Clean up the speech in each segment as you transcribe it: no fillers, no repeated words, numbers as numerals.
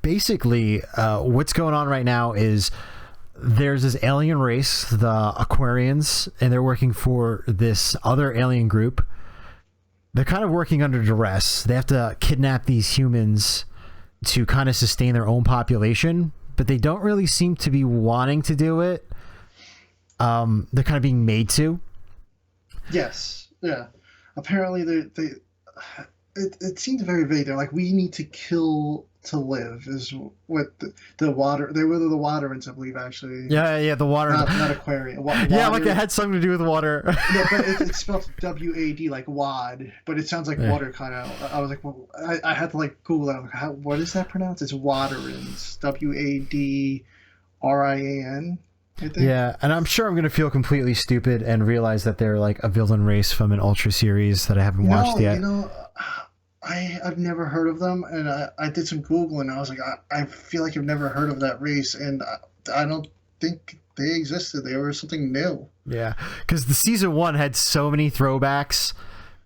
basically, what's going on right now is there's this alien race, the Aquarians, and they're working for this other alien group. They're kind of working under duress. They have to kidnap these humans to kind of sustain their own population, but they don't really seem to be wanting to do it. They're kind of being made to. Yes. Yeah. Apparently, it seems very vague. They're like, we need to kill to live, is what the water. They were the Waterins, I believe, actually. Yeah, the water. Not Aquarian. Yeah, like it had something to do with water. No, but it's spelled WAD, like wad, but it sounds like water, kind of. I was like, well, I had to like Google it. Like, what is that pronounced? It's Waterins. WADRIAN. I think. Yeah, and I'm sure I'm going to feel completely stupid and realize that they're like a villain race from an Ultra series that I haven't watched yet. I've never heard of them, and I did some Googling, and I was like, I feel like I've never heard of that race, and I don't think they existed. They were something new. Yeah, because the season 1 had so many throwbacks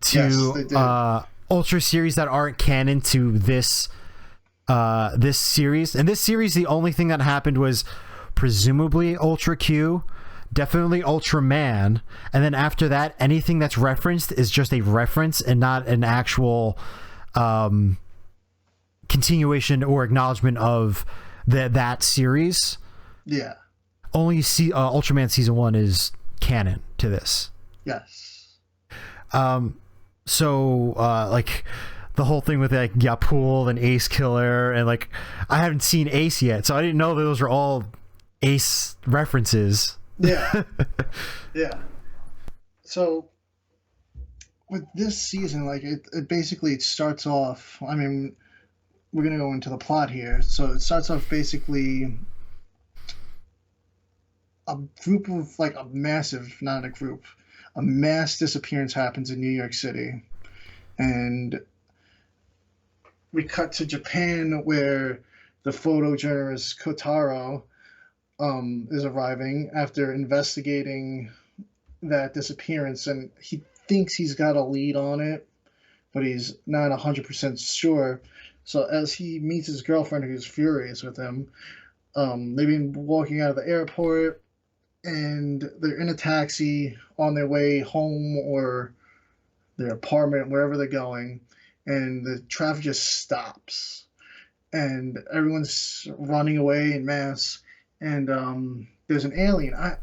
to Ultra series that aren't canon to this series. And this series, the only thing that happened was presumably Ultra Q, definitely Ultraman, and then after that, anything that's referenced is just a reference and not an actual continuation or acknowledgement of that series. Yeah. Only Ultraman season 1 is canon to this. Yes. So like the whole thing with like Yapul and Ace Killer, and like I haven't seen Ace yet, so I didn't know those were all Ace references. Yeah. Yeah. So with this season, like it basically starts off, I mean, we're going to go into the plot here. So it starts off basically a group of like a mass disappearance happens in New York City. And we cut to Japan, where the photojournalist Kotaro is arriving after investigating that disappearance, and he thinks he's got a lead on it, but he's not 100% sure. So as he meets his girlfriend, who's furious with him, they've been walking out of the airport, and they're in a taxi on their way home or their apartment, wherever they're going, and the traffic just stops, and everyone's running away en masse. And there's an alien. I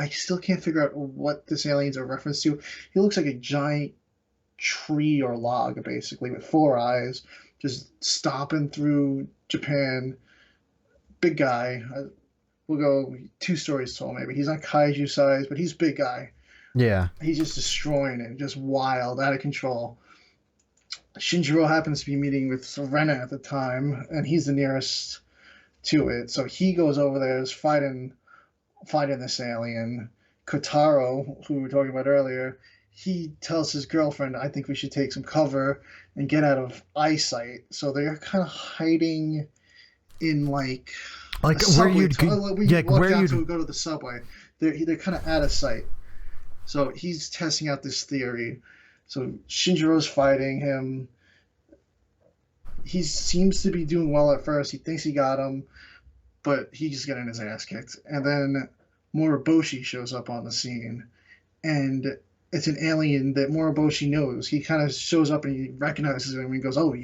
still can't figure out what this alien's a reference to. He looks like a giant tree or log, basically, with 4 eyes, just stomping through Japan. Big guy. We'll go 2 stories tall, maybe. He's not kaiju size, but he's a big guy. Yeah. He's just destroying it, just wild, out of control. Shinjiro happens to be meeting with Rena at the time, and he's the nearest to it, so he goes over there, is fighting this alien. Kotaro, who we were talking about earlier, he tells his girlfriend, I think we should take some cover and get out of eyesight. So they're kind of hiding in like where you'd we go to the subway. They're kind of out of sight. So he's testing out this theory. So Shinjiro's fighting him. He seems to be doing well at first. He thinks he got him, but he's getting his ass kicked. And then Moriboshi shows up on the scene, and it's an alien that Moriboshi knows. He kind of shows up and he recognizes him and goes, "Oh,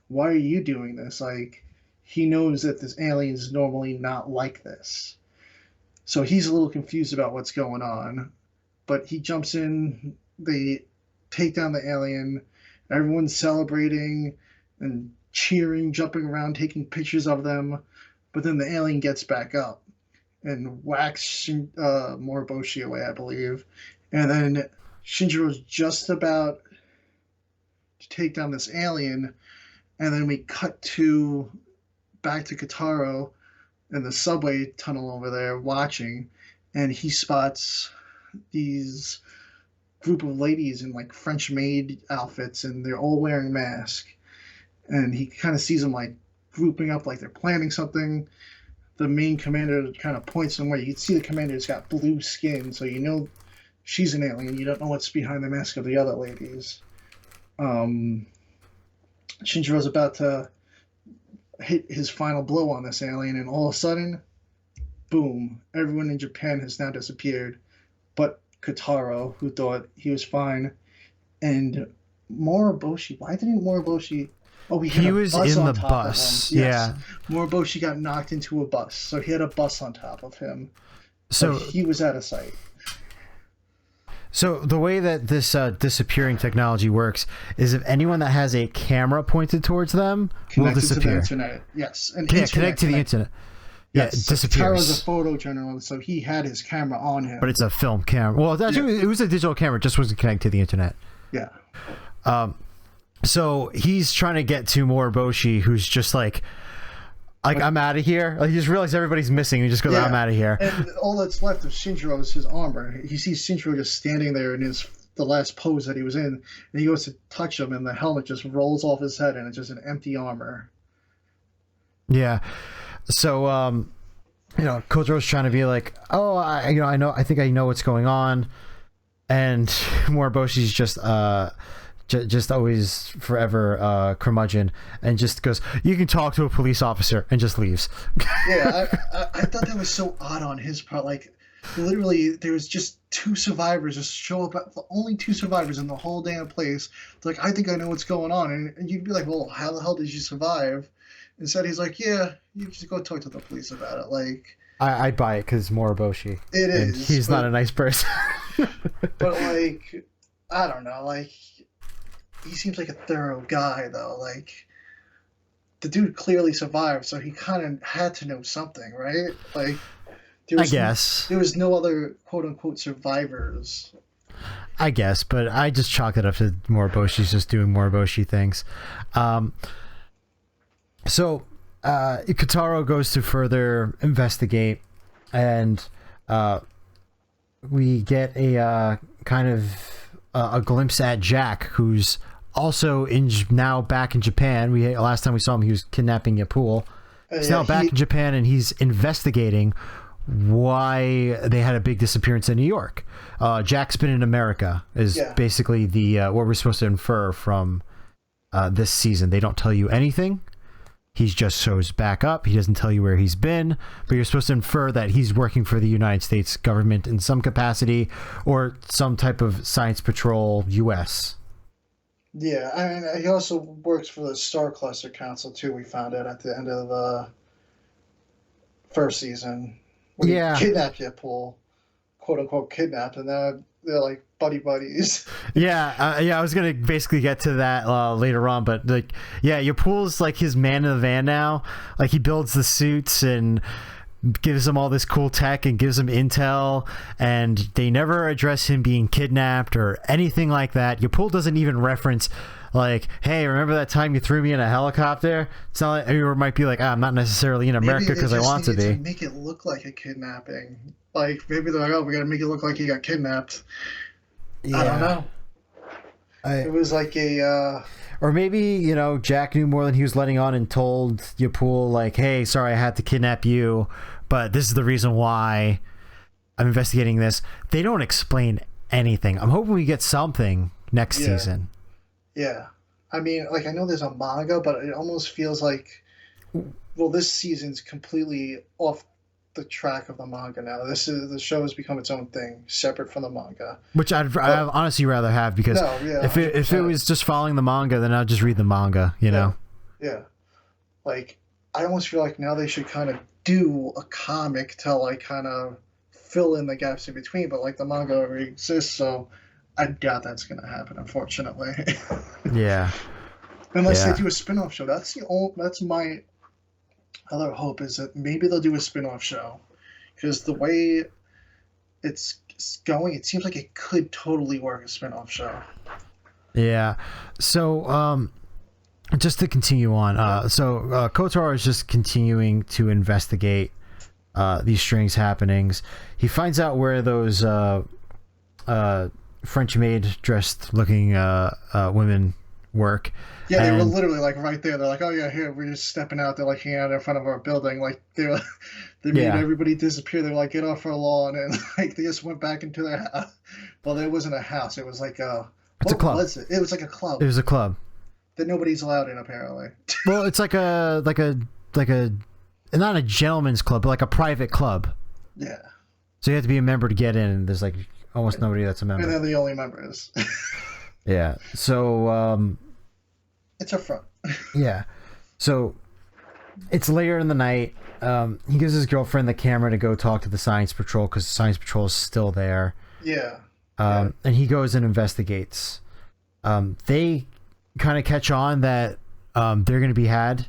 why are you doing this?" Like, he knows that this alien is normally not like this. So he's a little confused about what's going on, but he jumps in. They take down the alien. Everyone's celebrating and cheering, jumping around, taking pictures of them. But then the alien gets back up and whacks Moriboshi away, I believe. And then Shinjiro's just about to take down this alien. And then we cut back to Kotaro in the subway tunnel over there watching. And he spots these group of ladies in like French maid outfits, and they're all wearing masks, and he kind of sees them like grouping up like they're planning something. The main commander kind of points somewhere. You can see the commander's got blue skin, so you know she's an alien. You don't know what's behind the mask of the other ladies. Shinjiro's about to hit his final blow on this alien, and all of a sudden, boom! Everyone in Japan has now disappeared, but Kotaro, who thought he was fine, and Moriboshi. Why didn't Moriboshi? Oh, he was in the bus. Yeah, Moriboshi got knocked into a bus, so he had a bus on top of him. So he was out of sight. So the way that this disappearing technology works is if anyone that has a camera pointed towards them will disappear. To the internet, yes, and connect to the internet. Yeah, yes, it disappears. Taro's a photojournalist, so he had his camera on him. But it's a film camera. Well, actually, it was a digital camera. It just wasn't connected to the internet. Yeah. So he's trying to get to Moriboshi, who's just like I'm out of here. Like, you just realize everybody's missing. He just goes, I'm out of here. And all that's left of Shinjiro is his armor. He sees Shinjiro just standing there in the last pose that he was in, and he goes to touch him, and the helmet just rolls off his head, and it's just an empty armor. Yeah. So, Kotaro's trying to be like, oh, I think I know what's going on, and Moriboshi's just always forever curmudgeon, and just goes, you can talk to a police officer, and just leaves. Yeah, I thought that was so odd on his part. Like, literally, there was just two survivors just show up, only two survivors in the whole damn place. It's like, I think I know what's going on, and you'd be like, well, how the hell did you survive? Instead, he's like, yeah, you just go talk to the police about it. Like, I buy it because Moriboshi. It is. He's not a nice person. But like, I don't know, like, he seems like a thorough guy, though. Like, the dude clearly survived, so he kind of had to know something, right? Like, I guess. There was no other quote-unquote survivors. I guess, but I just chalk it up to Moriboshi's just doing Moriboshi things. So, Kotaro goes to further investigate, and we get a kind of a glimpse at Jack, who's also now back in Japan. Last time we saw him, he was kidnapping Yapul. He's now back in Japan, and he's investigating why they had a big disappearance in New York. Jack's been in America is basically the what we're supposed to infer from this season. They don't tell you anything. He just shows back up. He doesn't tell you where he's been, but you're supposed to infer that he's working for the United States government in some capacity, or some type of Science Patrol US. Yeah, I mean, he also works for the Star Cluster Council too. We found out at the end of the first season. When he kidnapped Yapul, quote unquote kidnapped, and now they're like buddies. I was gonna basically get to that later on, but like, Yapul's like his man in the van now. Like, he builds the suits and gives him all this cool tech and gives him intel, and they never address him being kidnapped or anything like that. Yapul doesn't even reference like, hey, remember that time you threw me in a helicopter? It's not like, or it might be like, I'm not necessarily in America because I want to be. Make it look like a kidnapping. Like, maybe they're like, oh, we gotta make it look like he got kidnapped. Yeah. I don't know. It was like a... Or maybe, Jack knew more than he was letting on and told Yapul, like, hey, sorry, I had to kidnap you, but this is the reason why I'm investigating this. They don't explain anything. I'm hoping we get something next season. Yeah. I mean, like, I know there's a manga, but it almost feels like, well, this season's completely off the track of the manga now. The show has become its own thing, separate from the manga. Which I'd honestly rather have, because if it was just following the manga, then I'd just read the manga, know? Yeah. Like, I almost feel like now they should kind of do a comic to, like, kind of fill in the gaps in between, but, like, the manga already exists, so I doubt that's going to happen, unfortunately. Yeah. Unless they do a spin-off show. That's my other hope, is that maybe they'll do a spin-off show, because the way it's going, it seems like it could totally work a spin-off show. Yeah. So just to continue on, Kotaro is just continuing to investigate these strange happenings. He finds out where those French maid dressed looking women work. Yeah, they were literally like right there. They're like, oh yeah, here, we're just stepping out. They're like hanging out in front of our building. Like they made everybody disappear. They were like, get off our lawn, and like they just went back into their house. Well, there wasn't a house. It was like a club. Was it? It was like a club. It was a club. that nobody's allowed in apparently. Well, it's like a not a gentleman's club, but like a private club. Yeah. So you have to be a member to get in, and there's like almost nobody that's a member. And they're the only members. Yeah. So it's a front. yeah. So it's later in the night. He gives his girlfriend the camera to go talk to the Science Patrol because the Science Patrol is still there. Yeah. And he goes and investigates. They kind of catch on that they're going to be had,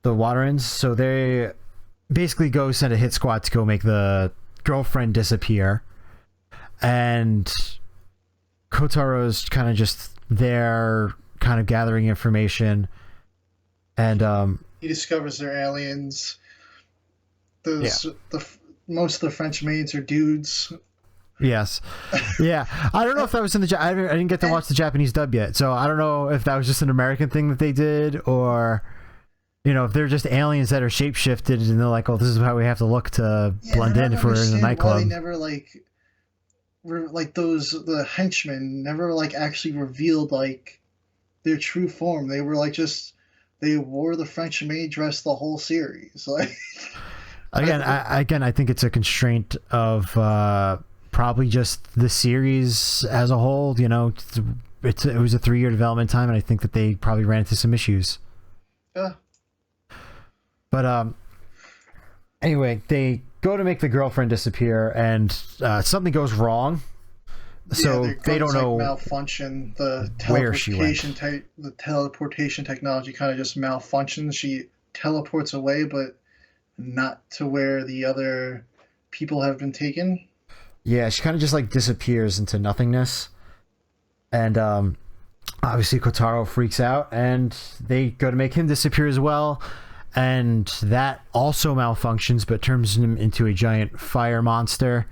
the Waterins, so they basically go send a hit squad to go make the girlfriend disappear. And Kotaro's kind of just there, kind of gathering information. And he discovers they're aliens. Most of the French maids are dudes. Yes. Yeah. I don't know if that was in the... I didn't get to watch the Japanese dub yet, so I don't know if that was just an American thing that they did, or, you know, if they're just aliens that are shapeshifted and they're like, oh, this is how we have to look to blend in if we're in a nightclub. Why they never, the henchmen never, actually revealed, their true form. They were, they wore the French maid dress the whole series. I think it's a constraint of... probably just the series as a whole. You know, it was a 3-year development time, and I think that they probably ran into some issues. Yeah. But anyway, they go to make the girlfriend disappear, and something goes wrong. So they don't know malfunction. The where she went. The teleportation technology kind of just malfunctions. She teleports away, but not to where the other people have been taken. Yeah, she kind of just disappears into nothingness. And obviously Kotaro freaks out, and they go to make him disappear as well. And that also malfunctions, but turns him into a giant fire monster.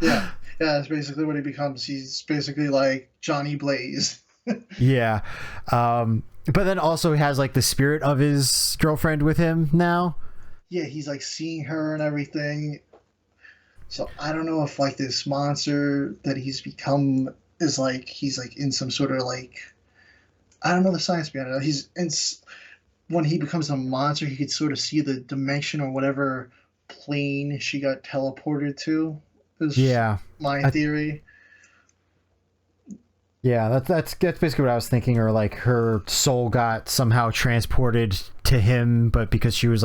Yeah, that's basically what he becomes. He's basically like Johnny Blaze. Yeah. But then also he has the spirit of his girlfriend with him now. Yeah, he's seeing her and everything. So I don't know if this monster that he's become is he's in some sort of I don't know the science behind it. When he becomes a monster, he could sort of see the dimension or whatever plane she got teleported to. Is my theory. Yeah, that's basically what I was thinking, or her soul got somehow transported to him, but because she was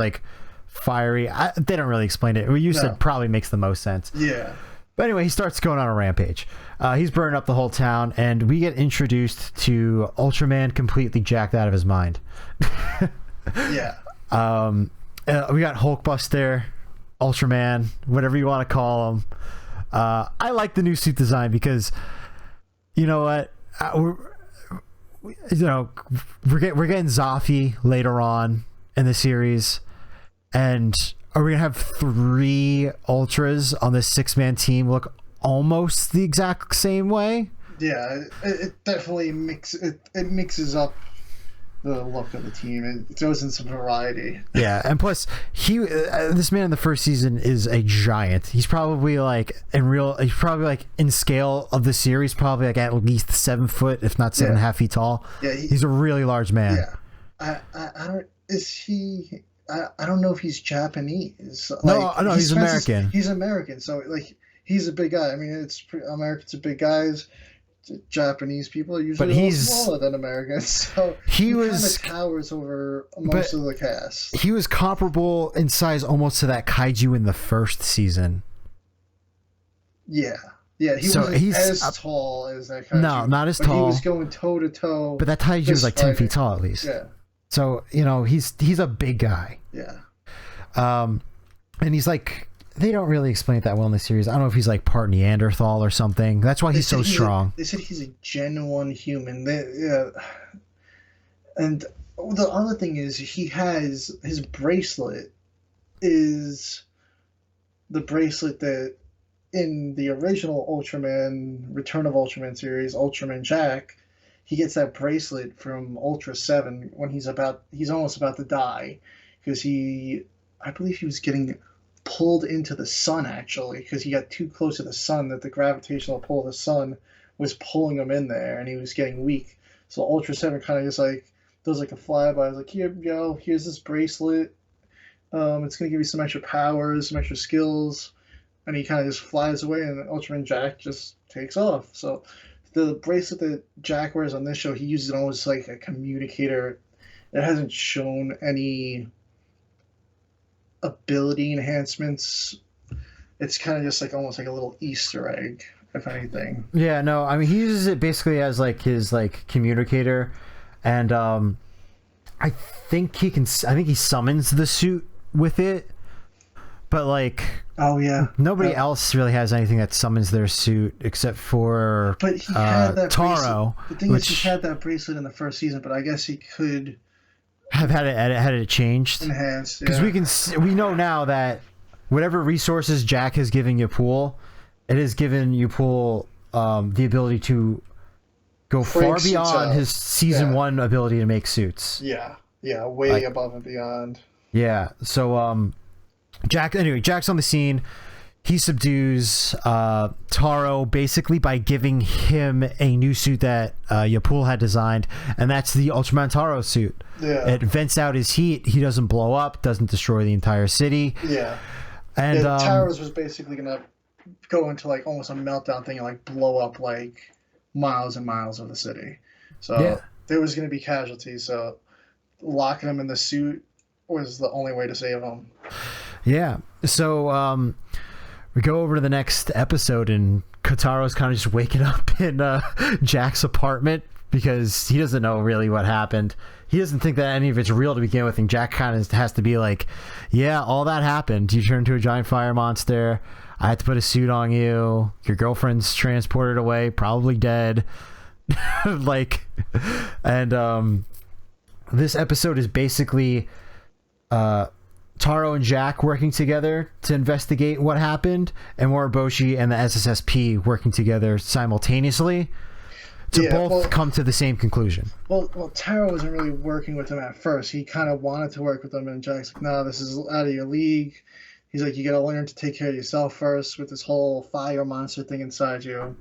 fiery. They don't really explain it. What you said probably makes the most sense. Yeah. But anyway, he starts going on a rampage. He's burning up the whole town, and we get introduced to Ultraman completely jacked out of his mind. Yeah. We got Hulkbuster, Ultraman, whatever you want to call him. I like the new suit design because, you know what, we're getting Zafi later on in the series. And are we going to have 3 Ultras on this 6-man team look almost the exact same way? Yeah, it definitely mixes up the look of the team. It throws in some variety. Yeah, and plus, this man in the first season is a giant. He's probably in scale of the series, probably at least 7 foot, if not 7.5 feet tall. Yeah, he's a really large man. Yeah, I don't know if he's Japanese. No, he's American. He's American, so he's a big guy. I mean, Americans are big guys. Japanese people are usually a little smaller than Americans, so he kind of towers over most of the cast. He was comparable in size almost to that kaiju in the first season. Yeah, he wasn't as tall as that kaiju. No, not as tall. He was going toe to toe. But that kaiju was 10 feet tall at least. Yeah. So, he's a big guy. Yeah. And he's they don't really explain it that well in the series. I don't know if he's part Neanderthal or something. That's why he's so strong. They said he's a genuine human. And the other thing is he has his bracelet is the bracelet that in the original Ultraman, Return of Ultraman series, Ultraman Jack, he gets that bracelet from Ultra 7 when he's almost about to die, because I believe he was getting pulled into the sun, actually, because he got too close to the sun, that the gravitational pull of the sun was pulling him in there, and he was getting weak. So Ultra Seven kind of just like does like a flyby. It's like, here you go, here's this bracelet. It's gonna give you some extra powers, some extra skills, and he kind of just flies away, and Ultraman Jack just takes off. So the bracelet that Jack wears on this show, he uses it almost like a communicator. It hasn't shown any ability enhancements. It's kind of just like almost like a little Easter egg, if anything. Yeah, no, I mean he uses it basically as like his like communicator, and I think he summons the suit with it, but like Oh yeah, nobody else really has anything that summons their suit except for but he had that Taro. bracelet. The thing is, he had that bracelet in the first season, but I guess he could have had it changed enhanced because we know now that whatever resources Jack has given Yapul, it has given Yapul the ability to go far beyond his season 1 ability to make suits. Yeah, way above and beyond. Yeah, so Jack's on the scene. He subdues Taro basically by giving him a new suit that Yapul had designed, and that's the Ultraman Taro suit. Yeah. It vents out his heat. He doesn't blow up, doesn't destroy the entire city. Yeah. And Taro's was basically gonna go into like almost a meltdown thing and like blow up like miles and miles of the city. So there was gonna be casualties. So locking him in the suit was the only way to save him. Yeah. So we go over to the next episode, and Kotaro's kind of just waking up in Jack's apartment because he doesn't know really what happened. He doesn't think that any of it's real to begin with, and Jack kind of has to be like, yeah, all that happened. You turned into a giant fire monster. I had to put a suit on you. Your girlfriend's transported away, probably dead. And this episode is basically Taro and Jack working together to investigate what happened, and Moriboshi and the SSSP working together simultaneously to both come to the same conclusion. Well, Taro wasn't really working with him at first. He kind of wanted to work with him, and Jack's like, no, this is out of your league. He's like, you got to learn to take care of yourself first with this whole fire monster thing inside you.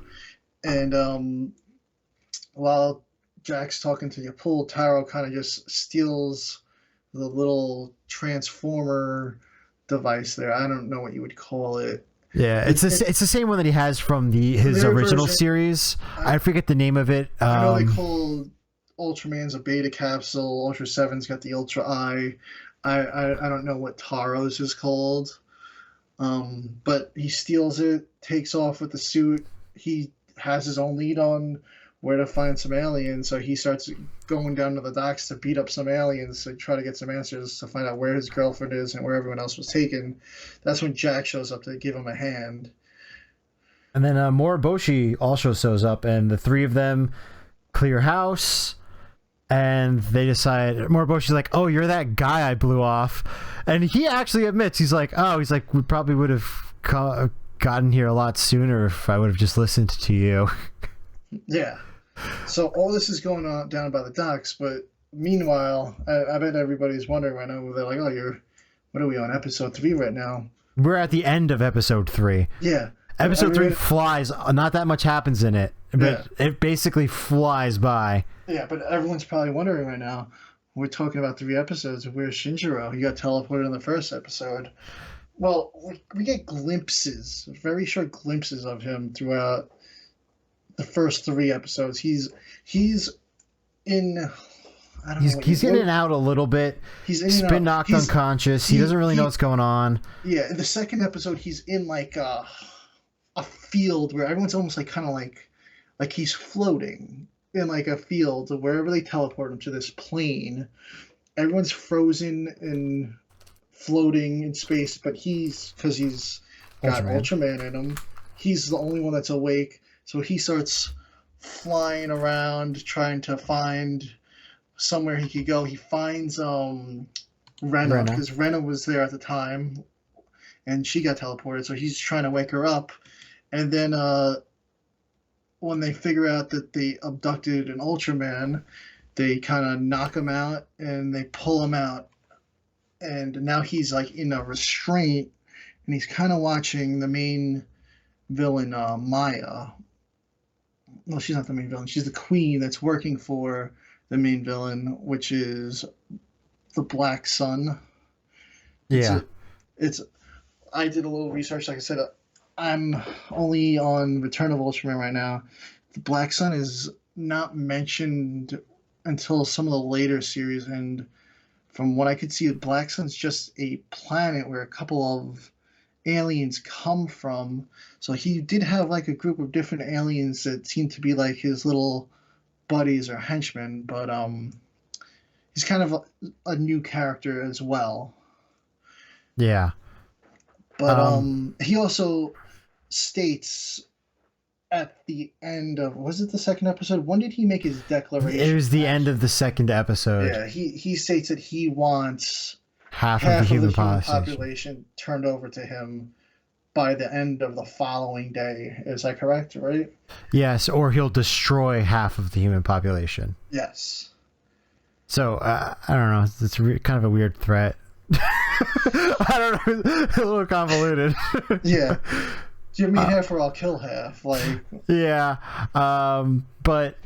And while Jack's talking to Yapul, Taro kind of just steals the little transformer device there. I don't know what you would call it. Yeah, it's the same one that he has from his original series. I forget the name of it. I know they call Ultraman's a beta capsule. Ultra 7's got the Ultra Eye. I don't know what Taro's is called. But he steals it, takes off with the suit. He has his own lead on where to find some aliens, so he starts going down to the docks to beat up some aliens to try to get some answers to find out where his girlfriend is and where everyone else was taken. That's when Jack shows up to give him a hand. And then Moriboshi also shows up, and the three of them clear house, and they decide, Moriboshi's like, oh, you're that guy I blew off. And he actually admits, he's like, we probably would have gotten here a lot sooner if I would have just listened to you. Yeah. So all this is going on down by the docks, but meanwhile, I bet everybody's wondering right now. They're like, "Oh, what are we on episode 3 right now?" We're at the end of episode 3. Yeah. Episode 3 flies. Not that much happens in it, but it basically flies by. Yeah, but everyone's probably wondering right now. We're talking about 3 episodes. Where's Shinjiro? He got teleported in the first episode. Well, we get glimpses, very short glimpses of him throughout the first 3 episodes. He's in. I don't know. He's in and out a little bit. He's been knocked unconscious. He doesn't really know what's going on. Yeah, in the second episode, he's in like a field where everyone's almost like kind of like he's floating in like a field wherever they teleport him to this plane. Everyone's frozen and floating in space, but because he's got Ultraman in him, he's the only one that's awake. So he starts flying around trying to find somewhere he could go. He finds Rena, because Rena was there at the time and she got teleported, so he's trying to wake her up. And then when they figure out that they abducted an Ultraman, they kind of knock him out and they pull him out. And now he's like in a restraint, and he's kind of watching the main villain, Maya. well, she's not the main villain. She's the queen that's working for the main villain, which is the Black Sun. It's Yeah. a, it's. I did a little research. Like I said, I'm only on Return of Ultraman right now. The Black Sun is not mentioned until some of the later series, and from what I could see, the Black Sun's just a planet where a couple of aliens come from. So he did have like a group of different aliens that seemed to be like his little buddies or henchmen, but he's kind of a new character as well. Yeah. But he also states at the end of, was it the second episode? When did he make his declaration? It was the end of the second episode. Yeah, he states that he wants half of the human population turned over to him by the end of the following day. Is that correct, right? Yes, or he'll destroy half of the human population. Yes. So, I don't know. It's kind of a weird threat. I don't know. A little convoluted. Yeah. Give me half or I'll kill half. Like. Yeah. But,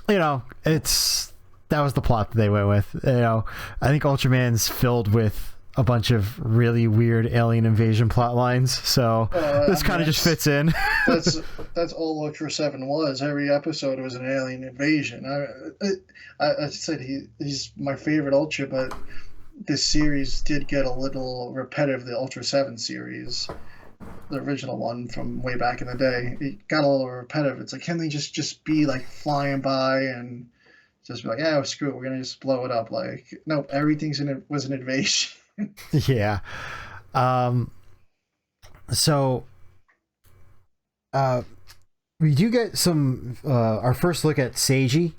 you know, that was the plot that they went with. You know, I think Ultraman's filled with a bunch of really weird alien invasion plot lines, so this kind of just fits in. that's all Ultra 7 was. Every episode was an alien invasion. I said he's my favorite Ultra, but this series did get a little repetitive. The Ultra 7 series, the original one from way back in the day, it got a little repetitive. It's like, can they just be like flying by and just be like, yeah, screw it, we're gonna just blow it up? Like, nope, everything's was an invasion. Yeah. So we do get some our first look at Seiji,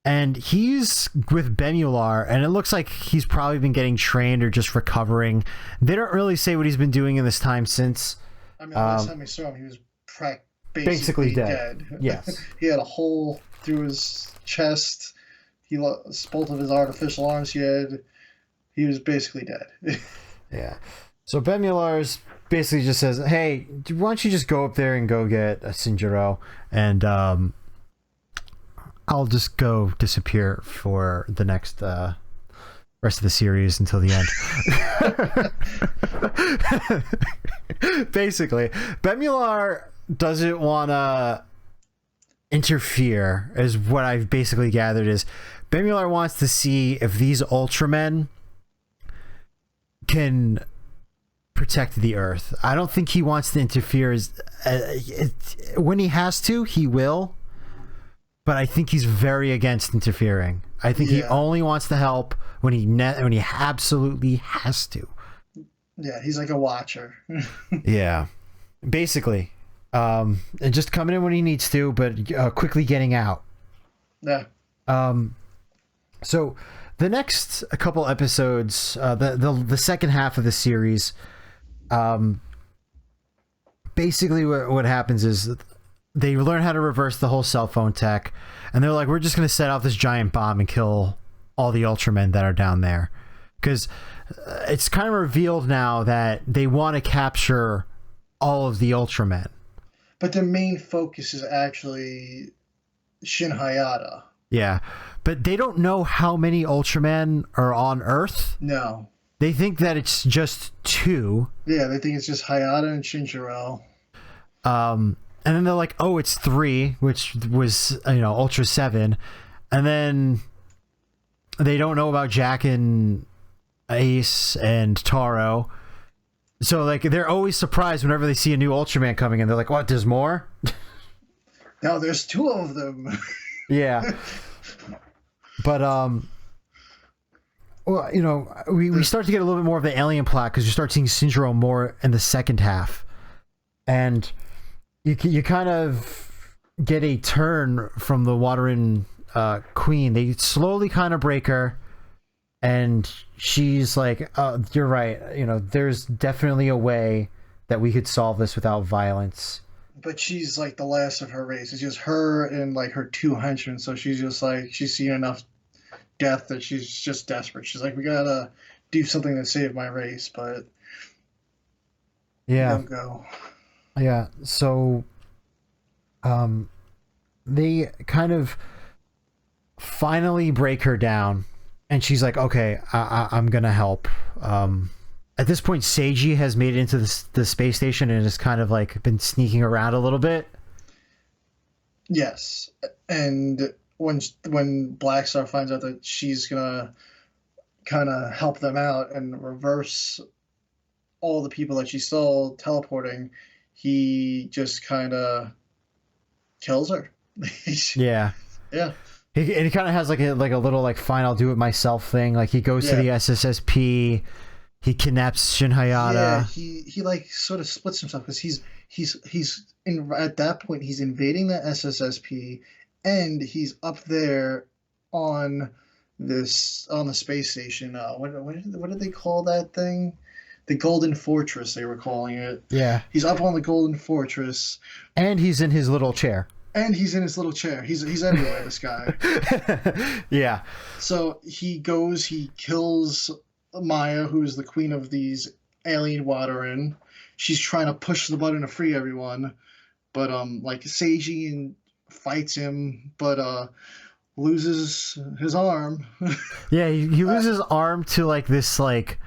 and he's with Bemular, and it looks like he's probably been getting trained or just recovering. They don't really say what he's been doing in this time since. I mean, last time we saw him, he was basically dead. Yes. He had a hole through his chest. He lost both of his artificial arms. He was basically dead. Yeah. So Bemular's basically just says, hey, why don't you just go up there and go get a Shinjiro, and I'll just go disappear for the next rest of the series until the end. Basically, Bemular doesn't want to interfere, is what I've basically gathered. Is Bemular wants to see if these Ultramen can protect the Earth. I don't think he wants to interfere. When he has to, he will. But I think he's very against interfering. I think he only wants to help when he absolutely has to. Yeah, he's like a watcher. Yeah, basically, and just coming in when he needs to, but quickly getting out. Yeah. So the next couple episodes, the second half of the series, basically what happens is they learn how to reverse the whole cell phone tech, and they're like, we're just going to set off this giant bomb and kill all the Ultramen that are down there, because it's kind of revealed now that they want to capture all of the Ultramen. But their main focus is actually Shin Hayata. Yeah, but they don't know how many Ultramen are on Earth. No. They think that it's just 2. Yeah, they think it's just Hayata and Shinjiro. And then they're like, oh, it's 3, which was, Ultra 7. And then they don't know about Jack and Ace and Taro. So, like, they're always surprised whenever they see a new Ultraman coming in. They're like, what, there's more? No, there's 2 of them. Yeah. But, well, we start to get a little bit more of the alien plot, because you start seeing Shinjiro more in the second half. And you kind of get a turn from the Waterin Queen. They slowly kind of break her, and she's like, you're right, there's definitely a way that we could solve this without violence. But she's like the last of her race. It's just her and like her 2 henchmen, so she's just like, she's seen enough death that she's just desperate. She's like, we gotta do something to save my race, but yeah, don't go. Yeah, so they kind of finally break her down, and she's like, okay, I'm gonna help. At this point, Seiji has made it into the space station and has kind of like been sneaking around a little bit. Yes, and when Black Star finds out that she's gonna kind of help them out and reverse all the people that she saw teleporting, he just kind of kills her. Yeah. Yeah. He kind of has like a little like fine, I'll do it myself thing. Like he goes to the SSSP, he kidnaps Shin Hayata. Yeah, he like sort of splits himself because he's at that point he's invading the SSSP, and he's up there on the space station. What did they call that thing? The Golden Fortress, they were calling it. Yeah. He's up on the Golden Fortress, and he's in his little chair. He's everywhere, this guy. Yeah. So he kills Maya, who's the queen of these alien Wadarin. She's trying to push the button to free everyone, but like Seiji fights him, but loses his arm. Yeah, he loses his arm to like this like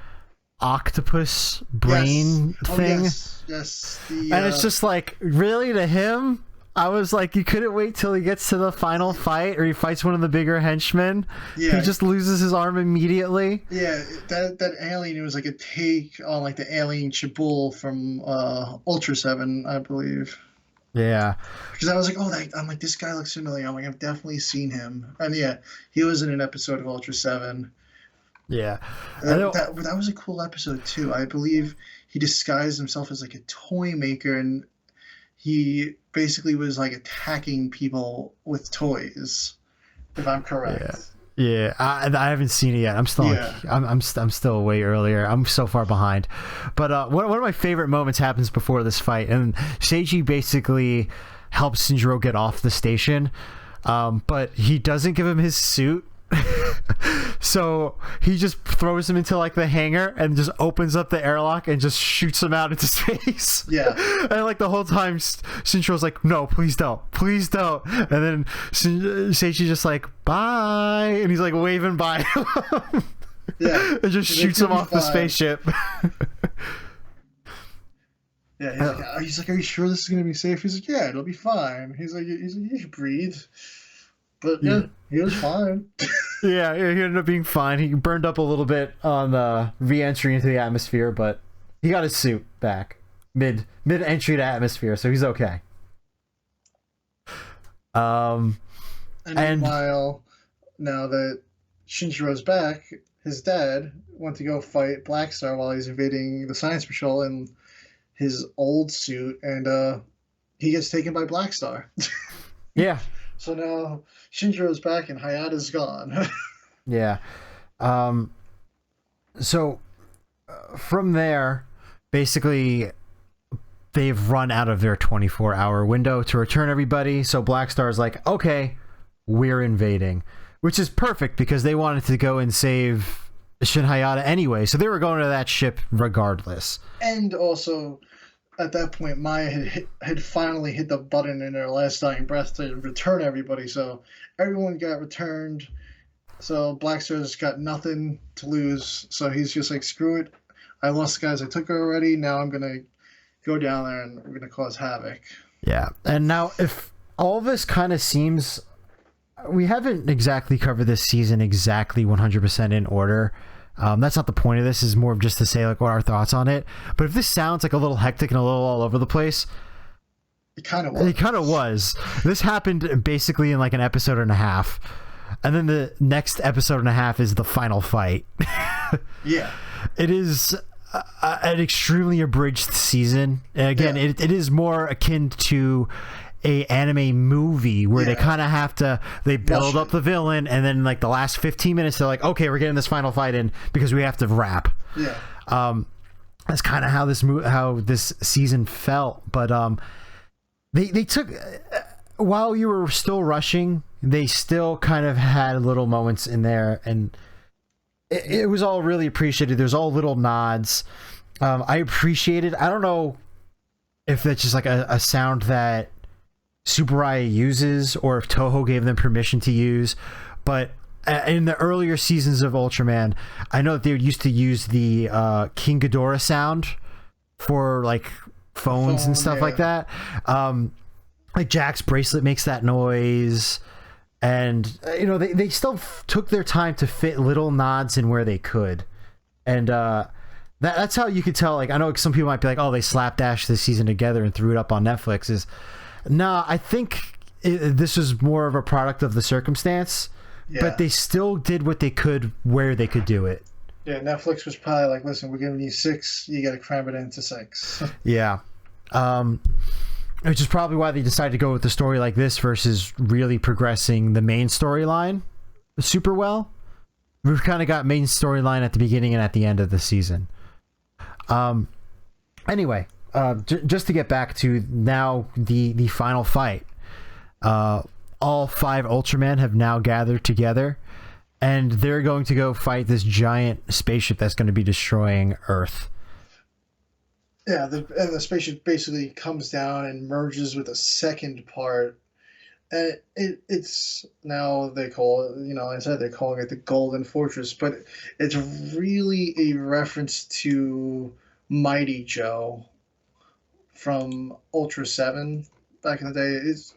octopus brain thing. Yes. And it's just like, really, to him? I was like, you couldn't wait till he gets to the final fight, or he fights one of the bigger henchmen. Yeah. He just loses his arm immediately. Yeah, that alien, it was like a take on like the alien Chibul from Ultra 7, I believe. Yeah. Because I was like, I'm like, this guy looks familiar. I'm like, I've definitely seen him. And yeah, he was in an episode of Ultra 7. Yeah. That was a cool episode too. I believe he disguised himself as like a toy maker, and he basically was like attacking people with toys, if I'm correct. Yeah. I haven't seen it yet. I'm still I'm still way earlier. I'm so far behind. But one of my favorite moments happens before this fight, and Seiji basically helps Shinjiro get off the station, but he doesn't give him his suit. So he just throws him into like the hangar and just opens up the airlock and just shoots him out into space. Yeah. And like the whole time Shinjiro's like, no, please don't, and then Seiji just like, bye, and he's like waving bye. Yeah. And just shoots him off the spaceship. Yeah, he's like, are you sure this is gonna be safe? He's like, yeah, it'll be fine. He's like, you should breathe. But yeah, he was fine. Yeah, he ended up being fine. He burned up a little bit on the re-entry into the atmosphere, but he got his suit back mid-entry to atmosphere, so he's okay. And meanwhile, now that Shinjiro's back, his dad went to go fight Black Star while he's invading the Science Patrol in his old suit, and he gets taken by Black Star. Yeah. So now Shinjiro's back and Hayata's gone. Yeah. So from there, basically, they've run out of their 24-hour window to return everybody. So Black Star's like, okay, we're invading, which is perfect because they wanted to go and save Shin Hayata anyway. So they were going to that ship regardless. And also, at that point, Maya had finally hit the button in her last dying breath to return everybody. So everyone got returned. So Black Star's got nothing to lose. So he's just like, screw it. I lost the guys I took already. Now I'm going to go down there and we're going to cause havoc. Yeah. And now, if all this kind of seems... We haven't exactly covered this season exactly 100% in order. That's not the point of this. Is more of just to say like what our thoughts on it. But if this sounds like a little hectic and a little all over the place, it kind of was. It kind of was. This happened basically in like an episode and a half, and then the next episode and a half is the final fight. Yeah, it is an extremely abridged season. And again, it is more akin to a anime movie where they kind of have to build up the villain, and then like the last 15 minutes they're like, okay, we're getting this final fight in because we have to wrap. That's kind of how this season felt. But they took, while you were still rushing, they still kind of had little moments in there, and it was all really appreciated. There's all little nods. I appreciated, I don't know if that's just like a sound that Tsuburaya uses or if Toho gave them permission to use. But in the earlier seasons of Ultraman, I know that they used to use the King Ghidorah sound for like phones and stuff like that. Like Jack's bracelet makes that noise. And, you know, they still took their time to fit little nods in where they could. And that's how you could tell. Like, I know some people might be like, oh, they slapdashed this season together and threw it up on Netflix. I think this was more of a product of the circumstance. Yeah. But they still did what they could where they could do it. Yeah, Netflix was probably like, listen, we're giving you 6, you got to cram it into 6. Yeah. Which is probably why they decided to go with the story like this versus really progressing the main storyline super well. We've kind of got main storyline at the beginning and at the end of the season. Anyway, just to get back to now the final fight. All 5 Ultramen have now gathered together, and they're going to go fight this giant spaceship that's going to be destroying Earth. Yeah, and the spaceship basically comes down and merges with a second part, and it's now they call it, like I said, they're calling it the Golden Fortress, but it's really a reference to Mighty Joe from Ultra 7 back in the day. It's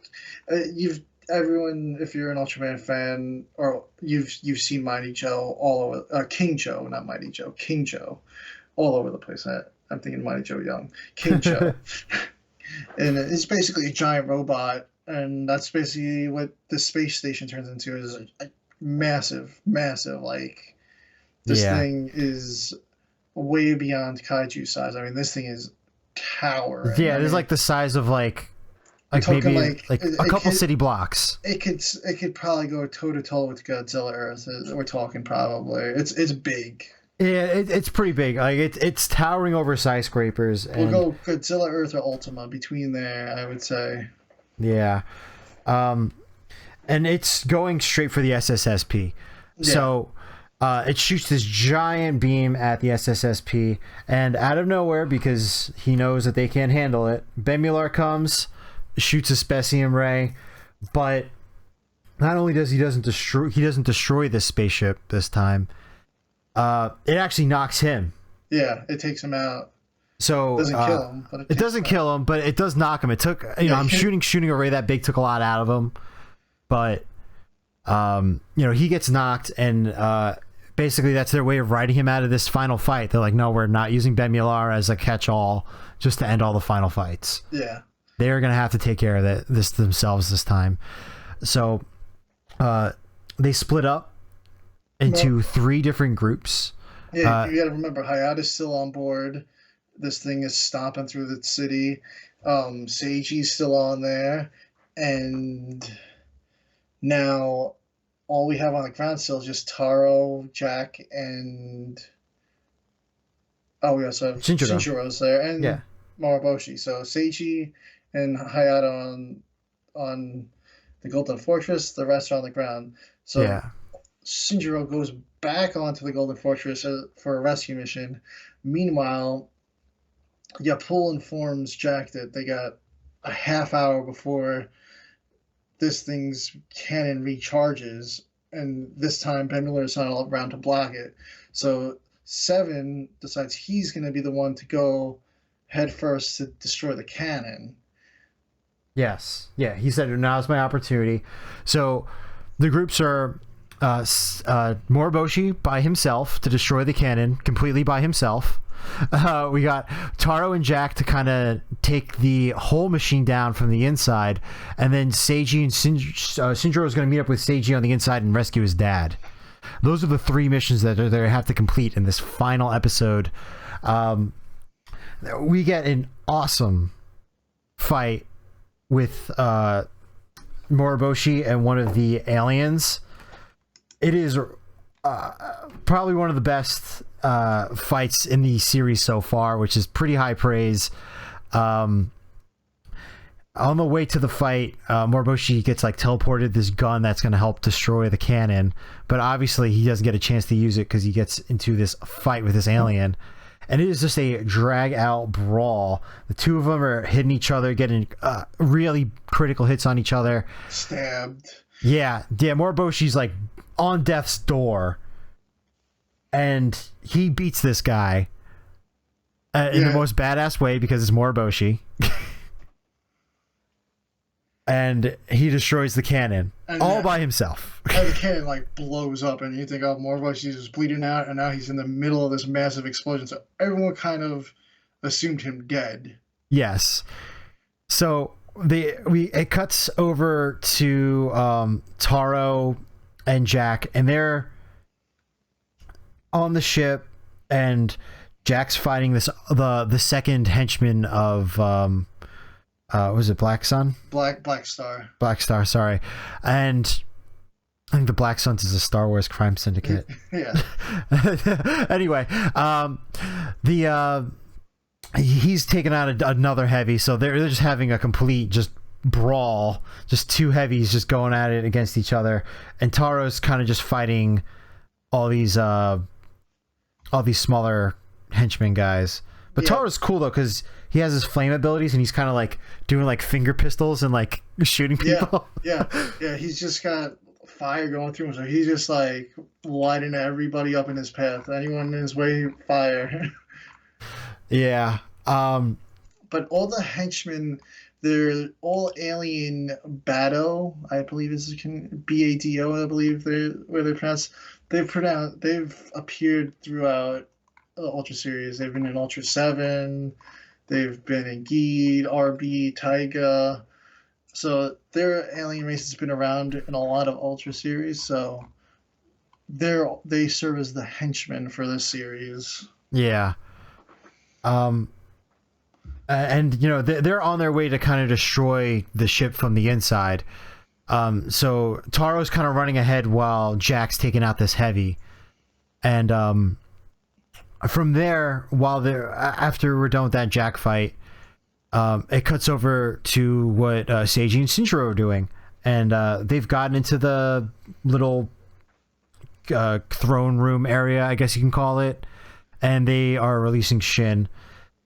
everyone, if you're an Ultraman fan, or you've seen Mighty Joe all over, King Joe, not Mighty Joe, King Joe, all over the place. I'm thinking Mighty Joe Young, King Joe, and it's basically a giant robot, and that's basically what the space station turns into, is a massive, like this thing is way beyond kaiju size. I mean, this thing is towering. Yeah, it's like the size of like maybe like a couple city blocks. It could probably go toe to toe with Godzilla Earth. We're talking probably. It's big. Yeah, it's pretty big. Like it's towering over skyscrapers. We'll go Godzilla Earth or Ultima between there, I would say. Yeah, and it's going straight for the SSSP. Yeah. So it shoots this giant beam at the SSSP, and out of nowhere, because he knows that they can't handle it, Bemular comes, shoots a Specium Ray, but not only he doesn't destroy this spaceship this time, it actually knocks him. Yeah, it takes him out. So it doesn't kill him, but it doesn't kill him, but it does knock him. It took shooting a ray that big took a lot out of him, but he gets knocked, and basically that's their way of writing him out of this final fight. They're like, no, we're not using Bemular as a catch-all just to end all the final fights. Yeah. They're going to have to take care of this themselves this time. So they split up into 3 different groups. Yeah, you got to remember, Hayata's still on board. This thing is stomping through the city. Seiji's still on there. And now all we have on the ground still is just Taro, Jack, and... Oh, we also have Shinjiro's there. And Moriboshi. So Seiji and Hayata on the Golden Fortress, the rest are on the ground. So Shinjiro goes back onto the Golden Fortress for a rescue mission. Meanwhile, Yapul informs Jack that they got a half hour before this thing's cannon recharges, and this time Bemular is not around to block it. So Seven decides he's going to be the one to go head first to destroy the cannon. Yes. Yeah, he said, now's my opportunity. So the groups are Moriboshi by himself to destroy the cannon completely by himself. We got Taro and Jack to kind of take the whole machine down from the inside, and then Seiji and Shinjiro is going to meet up with Seiji on the inside and rescue his dad. Those are the 3 missions that they have to complete in this final episode. We get an awesome fight with Moriboshi and one of the aliens. It is probably one of the best fights in the series so far, which is pretty high praise. On the way to the fight, Moriboshi gets teleported this gun that's going to help destroy the cannon, but obviously he doesn't get a chance to use it because he gets into this fight with this alien, and it is just a drag out brawl. The two of them are hitting each other, getting really critical hits on each other. Stabbed. Yeah, Moriboshi's like on death's door, and he beats this guy in the most badass way because it's Moriboshi. And he destroys the cannon all by himself. And the cannon like blows up, and you think, oh, Moriboshi's just bleeding out, and now he's in the middle of this massive explosion. So everyone kind of assumed him dead. Yes. So it cuts over to Taro and Jack, and they're on the ship, and Jack's fighting the second henchman of was it Black Sun? Black Star. Black Star, sorry. And I think the Black Suns is a Star Wars crime syndicate. Yeah. Anyway, he's taken out another heavy, so they're just having a complete just brawl, just two heavies just going at it against each other, and Taro's kind of just fighting all these smaller henchmen guys. But Taro's cool though, because he has his flame abilities, and he's kind of like doing like finger pistols and like shooting people. Yeah. He's just got fire going through him, so he's just like lighting everybody up in his path. Anyone in his way, fire. Yeah. But all the henchmen, they're all alien Bado, I believe is Bado, I believe where they're pronounced. They've appeared throughout the Ultra series. They've been in Ultra 7. They've been in Geed, RB, Taiga. So their alien race has been around in a lot of Ultra series. So they serve as the henchmen for this series. Yeah. And they're on their way to kind of destroy the ship from the inside. So Taro's kind of running ahead while Jack's taking out this heavy, and from there, after we're done with that Jack fight, it cuts over to what Seiji and Shinjiro are doing, and they've gotten into the little throne room area, I guess you can call it, and they are releasing Shin,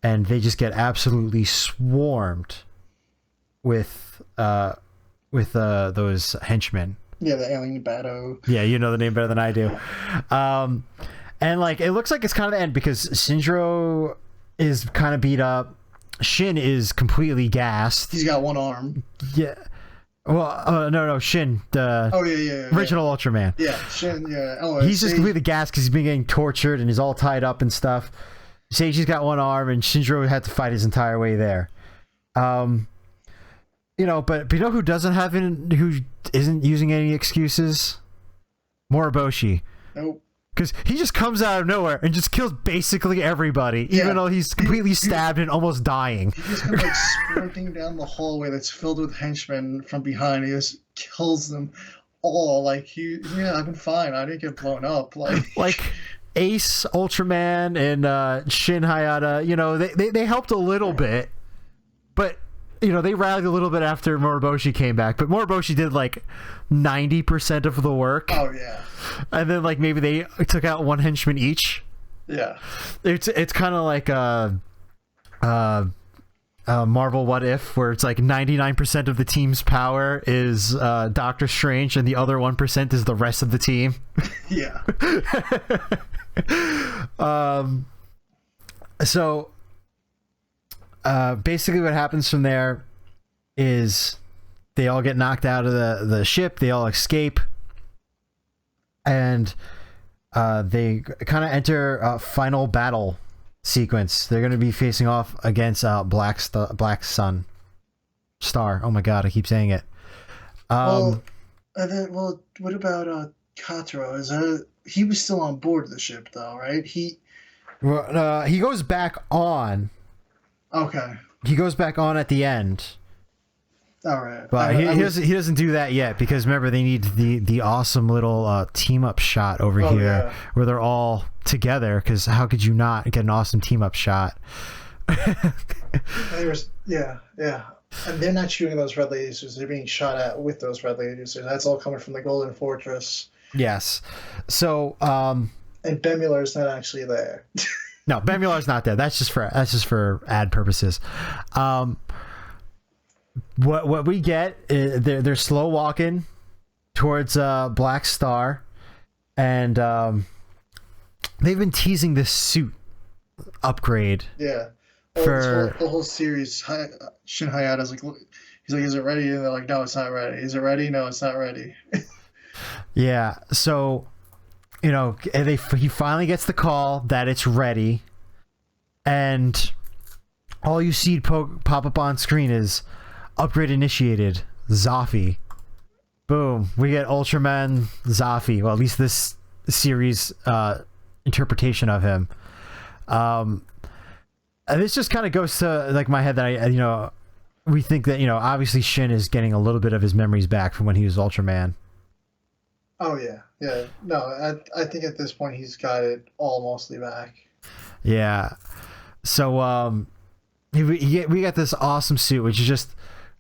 and they just get absolutely swarmed with those henchmen. Yeah, the alien Bado. Yeah, you know the name better than I do. And like it looks like it's kind of the end because Shinjiro is kind of beat up. Shin is completely gassed. He's got one arm. Yeah. Well, no, Shin, the original Ultraman. Yeah, Shin, yeah. Oh, he's just completely gassed because he's been getting tortured and he's all tied up and stuff. Seiji's got one arm, and Shinjiro had to fight his entire way there. But you know who doesn't have who isn't using any excuses? Moriboshi. Nope. Because he just comes out of nowhere and just kills basically everybody, even though he's completely stabbed and almost dying. He just comes like sprinting down the hallway that's filled with henchmen from behind. He just kills them all. Like, I've been fine. I didn't get blown up. Like Ace, Ultraman, and Shin Hayata, they helped a little bit, but they rallied a little bit after Moriboshi came back. But Moriboshi did like 90% of the work. Oh yeah. And then like maybe they took out one henchman each. Yeah. It's kind of like Marvel What If, where it's like 99% of the team's power is Doctor Strange, and the other 1% is the rest of the team. Yeah. So basically what happens from there is they all get knocked out of the ship, they all escape, and they kind of enter a final battle sequence. They're going to be facing off against Black Sun Star. Oh my god, I keep saying it. What about Kataro? He was still on board the ship though, right? He goes back on. Okay. He goes back on at the end. All right. But he doesn't do that yet because remember they need the awesome little team up shot over here where they're all together, because how could you not get an awesome team up shot? Yeah. And they're not shooting those red lasers. They're being shot at with those red lasers. That's all coming from the Golden Fortress. Yes. So and Ben Miller's not actually there. No, Bemular's not dead. That's just for ad purposes. What we get is they're slow walking towards Black Star, and they've been teasing this suit upgrade. Yeah. For the whole series, Shin Hayata's like, he's like, is it ready? And they're like, no, it's not ready. Is it ready? No, it's not ready. yeah, so he finally gets the call that it's ready, and all you see pop up on screen is upgrade initiated, Zafi. Boom, we get Ultraman Zafi. Well, at least this series interpretation of him. And this just kind of goes to like my head that we think that obviously Shin is getting a little bit of his memories back from when he was Ultraman. Oh yeah. No, I think at this point he's got it all mostly back. Yeah. So we got this awesome suit, which is just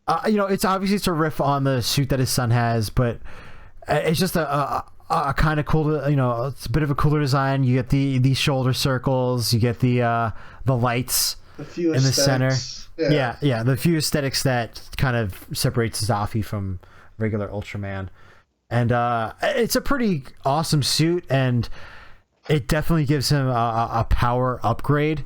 it's obviously it's a riff on the suit that his son has, but it's just a kind of cool, it's a bit of a cooler design. You get these shoulder circles, you get the lights in the center. Yeah, the few aesthetics that kind of separates Zafi from regular Ultraman. And it's a pretty awesome suit, and it definitely gives him a power upgrade,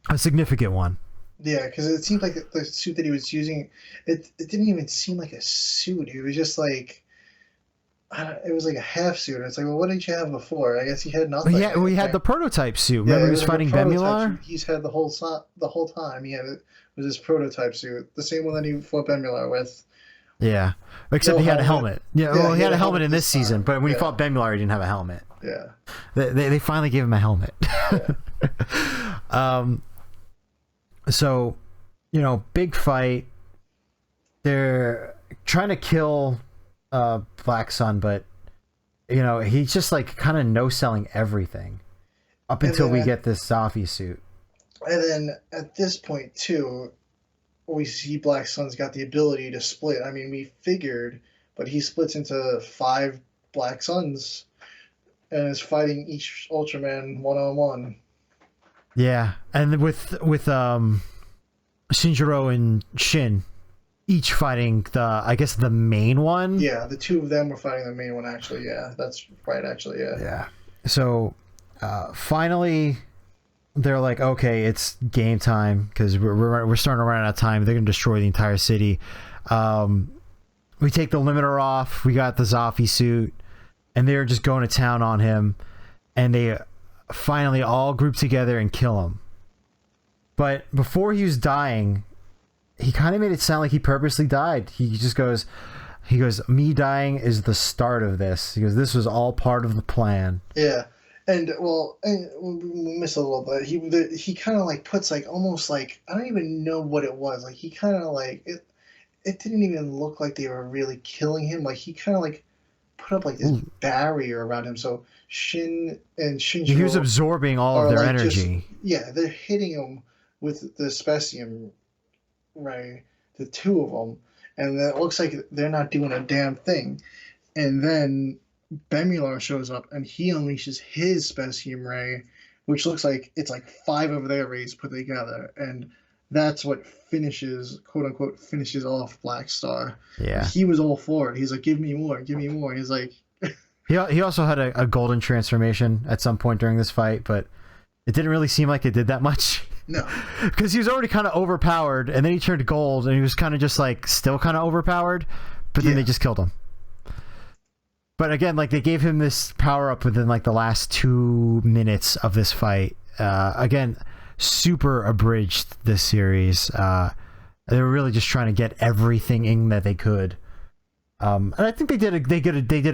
a significant one. Yeah, because it seemed like the suit that he was using, it didn't even seem like a suit. It was just like, it was like a half suit. It's like, well, what did you have before? I guess he had nothing. Yeah, we had the prototype suit. Remember, he was fighting Bemular? He's had the whole time. He had it was his prototype suit, the same one that he fought Bemular with. Yeah, except he had a helmet. Yeah, well, he had a helmet in this season, but when he fought Bemular, he didn't have a helmet. Yeah. They finally gave him a helmet. Yeah. So, big fight. They're trying to kill Black Sun, but he's just like kind of no-selling everything up until we get this Zafi suit. And then at this point too, we see Black Sun's got the ability to split. I mean, we figured, but he splits into 5 Black Suns and is fighting each Ultraman one-on-one. Yeah, and with Shinjiro and Shin each fighting the main one. Yeah, the 2 of them were fighting the main one, actually. Yeah, that's right, actually. Yeah. Yeah. So finally, they're like, okay, it's game time because we're starting to run out of time. They're gonna destroy the entire city. We take the limiter off. We got the Zafi suit, and they're just going to town on him, and they finally all group together and kill him. But before he was dying, he kind of made it sound like he purposely died. He goes, me dying is the start of this. He goes, this was all part of the plan. Yeah. And we missed a little bit. He kind of like puts like almost like, I don't even know what it was. Like he kind of like it didn't even look like they were really killing him. Like he kind of like put up like this barrier around him. So Shin and Shinjiro, he was absorbing all of their energy. They're hitting him with the specium, right? The 2 of them, and it looks like they're not doing a damn thing. And then Bemular shows up and he unleashes his specium ray, which looks like it's like 5 of their rays put together, and that's what quote unquote finishes off Black Star. Yeah, he was all for it. He's like, give me more. He's like, he also had a golden transformation at some point during this fight, but it didn't really seem like it did that much. No, because he was already kind of overpowered, and then he turned gold, and he was kind of just like still kind of overpowered, but then they just killed him. But again, like they gave him this power up within like the last 2 minutes of this fight. Again, super abridged this series. They were really just trying to get everything in that they could, and I think they did a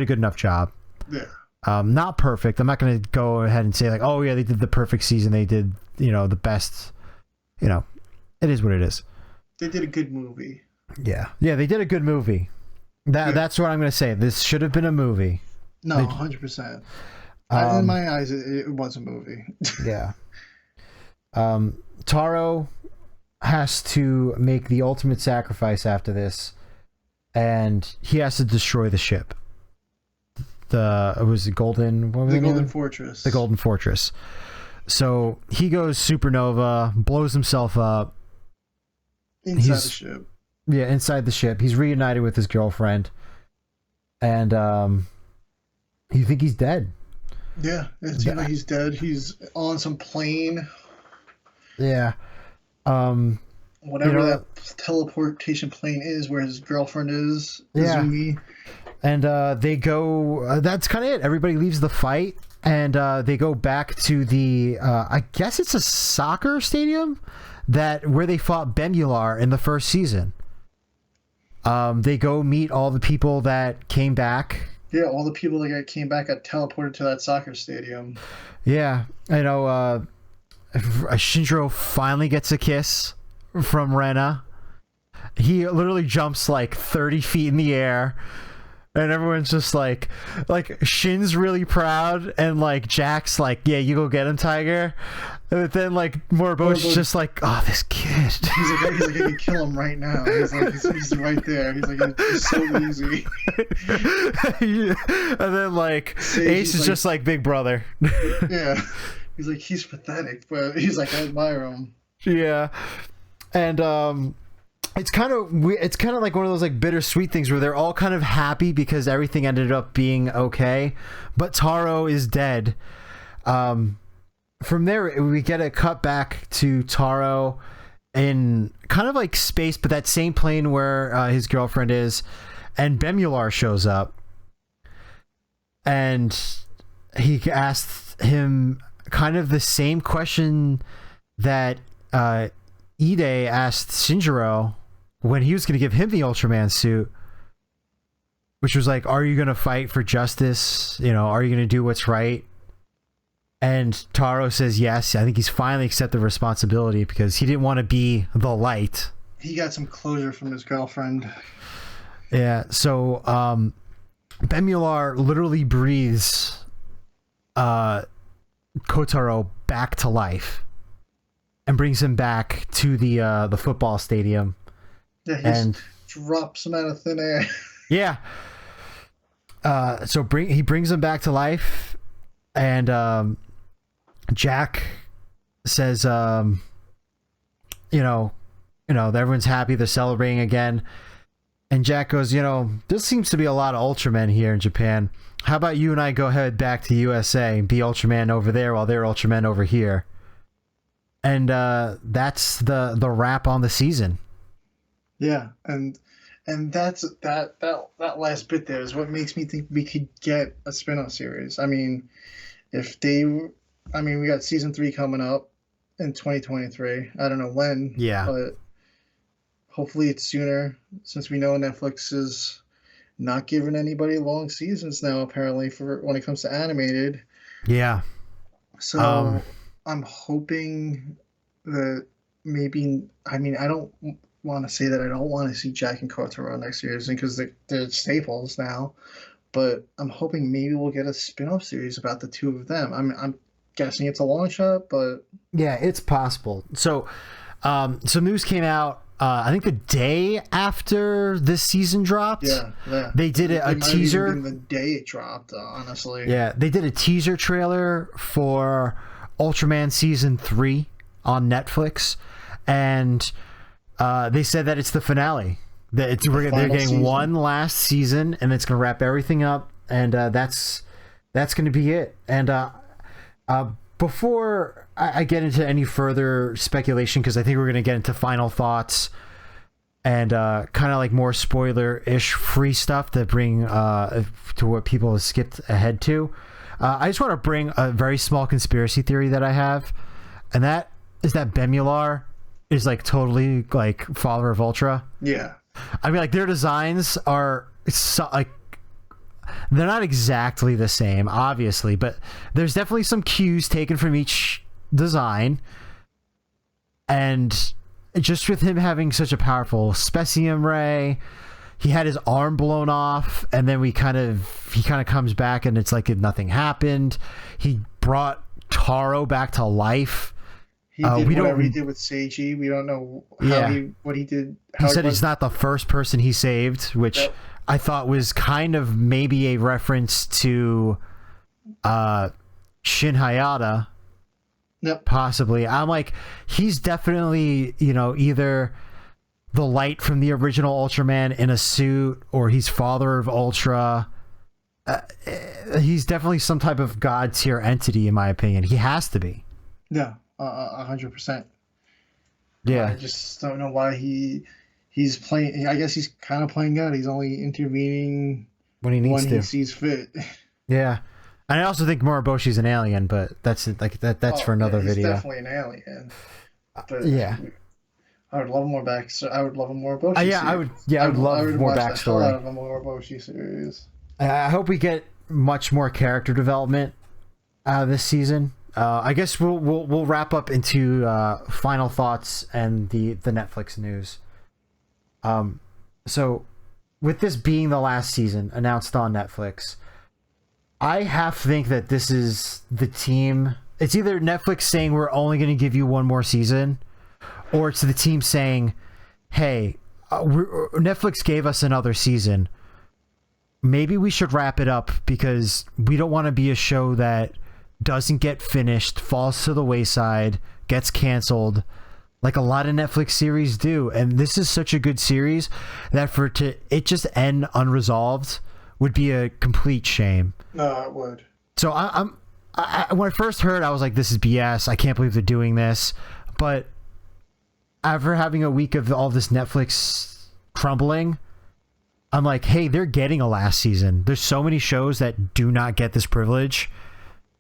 good enough job. Yeah. Not perfect. I'm not going to go ahead and say like, oh yeah, they did the perfect season. They did, the best. It is what it is. They did a good movie. Yeah, they did a good movie. That's what I'm going to say. This should have been a movie. No, 100%. In my eyes, it was a movie. Yeah. Taro has to make the ultimate sacrifice after this, and he has to destroy the ship. It was the Golden... The Golden Fortress. The Golden Fortress. So he goes supernova, blows himself up. Inside the ship. Yeah, inside the ship. He's reunited with his girlfriend. And you think he's dead. Yeah, it seems like he's dead. He's on some plane. Yeah. Whatever that teleportation plane is where his girlfriend is. Izumi. And they go... that's kind of it. Everybody leaves the fight. And they go back to the... I guess it's a soccer stadium where they fought Bemular in the first season. They go meet all the people that came back. Yeah, all the people that came back got teleported to that soccer stadium. Yeah, I know. Shinjiro finally gets a kiss from Rena. He literally jumps like 30 feet in the air, and everyone's just like Shin's really proud, and like Jack's like, yeah, you go get him, Tiger. And then like Moribo's just like, oh, this kid. He's like, I can kill him right now. He's like, he's right there. He's like, it's so easy. And then like Ace is just like big brother. Yeah, he's like, he's pathetic, but he's like, I admire him. Yeah, and it's kind of like one of those like bittersweet things where they're all kind of happy because everything ended up being okay, but Taro is dead. From there, we get a cut back to Taro in kind of like space, but that same plane where his girlfriend is, and Bemular shows up, and he asked him kind of the same question that Ide asked Shinjiro when he was going to give him the Ultraman suit, which was like, are you going to fight for justice? You know, are you going to do what's right? And Taro says yes. I think he's finally accepted responsibility because he didn't want to be the light. He got some closure from his girlfriend. Yeah, so Bemular literally breathes Kotaro back to life and brings him back to the football stadium. Yeah, he drops him out of thin air. Yeah. So he brings him back to life, and Jack says, everyone's happy, they're celebrating again. And Jack goes, there seems to be a lot of Ultramen here in Japan. How about you and I go head back to USA and be Ultraman over there while they're Ultramen over here? And that's the wrap on the season. Yeah, and that's that last bit there is what makes me think we could get a spin-off series. I mean, we got season 3 coming up in 2023. I don't know when. Yeah. But hopefully it's sooner, since we know Netflix is not giving anybody long seasons now, apparently, for when it comes to animated. Yeah. So I'm hoping that maybe, I don't want to say that I don't want to see Jack and Kotaro next season because they're staples now, but I'm hoping maybe we'll get a spin-off series about the two of them. I'm guessing it's a long shot, but yeah, it's possible. So some news came out I think the day after this season dropped. Yeah. They did a teaser. Even the day it dropped, honestly. Yeah, they did a teaser trailer for Ultraman Season 3 on Netflix, and they said that it's the finale. That they're getting season. One last season, and it's going to wrap everything up, and that's going to be it. And before I get into any further speculation, because I think we're going to get into final thoughts and kind of like more spoiler-ish free stuff to bring to what people have skipped ahead to, I just want to bring a very small conspiracy theory that I have, and that is that Bemular is like totally like follower of Ultra. Yeah. I mean, like, their designs are like, they're not exactly the same, obviously, but there's definitely some cues taken from each design. And just with him having such a powerful Specium Ray, he had his arm blown off, and then he kind of comes back, and it's like nothing happened. He brought Taro back to life. He did whatever he did with Seiji. We don't know what he did. He said he's not the first person he saved, which I thought was kind of maybe a reference to Shin Hayata, Yep. Possibly. I'm like, he's definitely, either the light from the original Ultraman in a suit, or he's father of Ultra. He's definitely some type of god tier entity, in my opinion. He has to be. Yeah, 100%. Yeah. I just don't know why he's playing. I guess he's kind of playing God. He's only intervening when he needs to. He sees fit. Yeah. And I also think Moriboshi's an alien, but that's for another video. He's definitely an alien. But yeah. I would love more back. I would love a Moriboshi. Yeah, I would. Yeah, I would love more backstory. I would watch the hell out of a Moriboshi series. I hope we get much more character development this season. I guess we'll wrap up into final thoughts and the Netflix news. So with this being the last season announced on Netflix, I half think that this is the team. It's either Netflix saying we're only going to give you one more season, or it's the team saying, hey, Netflix gave us another season. Maybe we should wrap it up because we don't want to be a show that doesn't get finished, falls to the wayside, gets canceled, like a lot of Netflix series do. And this is such a good series that it just end unresolved would be a complete shame. No, it would. So when I first heard, I was like, this is BS. I can't believe they're doing this. But after having a week of all this Netflix crumbling, I'm like, hey, they're getting a last season. There's so many shows that do not get this privilege.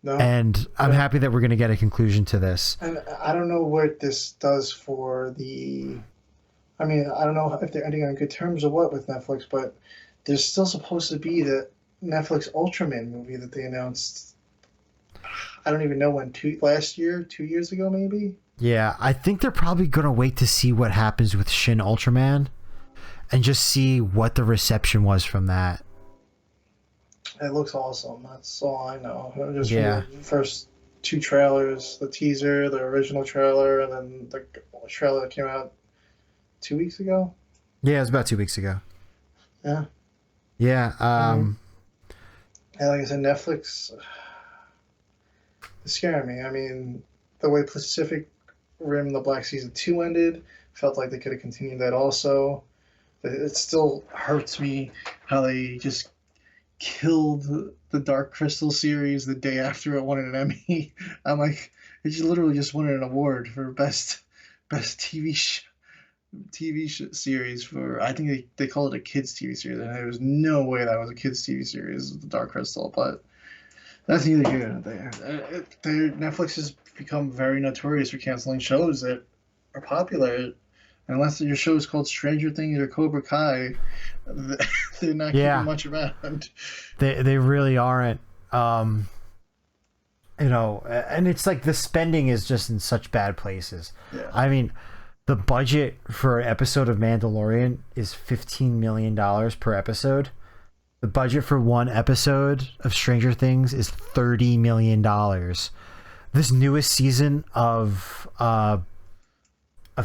No, and I'm happy that we're going to get a conclusion to this. And I don't know what this does for I don't know if they're ending on good terms or what with Netflix, but there's still supposed to be the Netflix Ultraman movie that they announced. I don't even know when, 2 years ago, maybe? Yeah, I think they're probably going to wait to see what happens with Shin Ultraman and just see what the reception was from that. It looks awesome. That's all I know. Just the first 2 trailers, the teaser, the original trailer, and then the trailer that came out 2 weeks ago. Yeah, it was about 2 weeks ago. Yeah. Yeah. And like I said, Netflix is scaring me. I mean, the way Pacific Rim: The Black Season 2 ended, felt like they could have continued that also. It still hurts me how they just killed the Dark Crystal series the day after it won an Emmy. I'm like, it just literally just won an award for best TV series for, I think they call it a kids TV series, and there was no way that was a kids TV series, the Dark Crystal. But that's neither here nor there. Netflix has become very notorious for canceling shows that are popular. Unless your show is called Stranger Things or Cobra Kai, they're not keeping much around. They really aren't. And it's like the spending is just in such bad places. Yeah. I mean, the budget for an episode of Mandalorian is $15 million per episode. The budget for one episode of Stranger Things is $30 million. This newest season of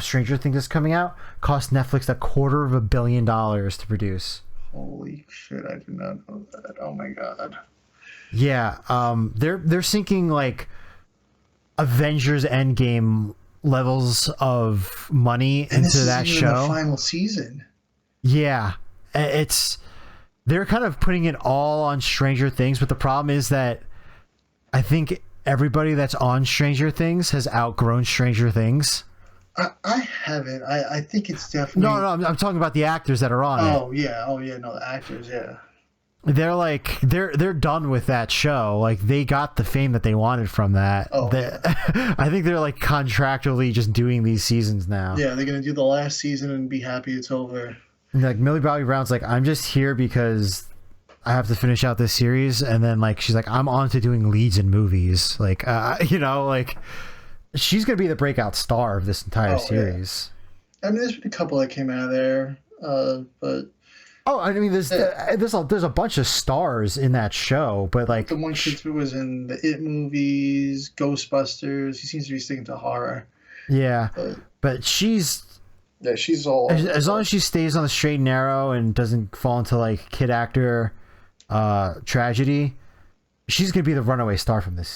Stranger Things that's coming out cost Netflix $250 million to produce. Holy shit, I did not know that. Oh my god. Yeah, they're sinking like Avengers Endgame levels of money into that show. The final season. Yeah, they're kind of putting it all on Stranger Things, but the problem is that I think everybody that's on Stranger Things has outgrown Stranger Things. I haven't. I think it's definitely... No, I'm talking about the actors that are on it. Oh yeah, no, the actors, yeah. They're like they're done with that show. Like they got the fame that they wanted from that. I think they're like contractually just doing these seasons now. Yeah, they're gonna do the last season and be happy it's over. And like Millie Bobby Brown's like, I'm just here because I have to finish out this series, and then like she's like, I'm on to doing leads in movies. Like like. She's going to be the breakout star of this entire series. Yeah. I mean, there's been a couple that came out of there, but... Oh, I mean, there's a bunch of stars in that show, but like... The one kid was in the It movies, Ghostbusters. He seems to be sticking to horror. Yeah, but she's... Yeah, she's all... As long as she stays on the straight and narrow and doesn't fall into like kid actor tragedy, she's going to be the runaway star from that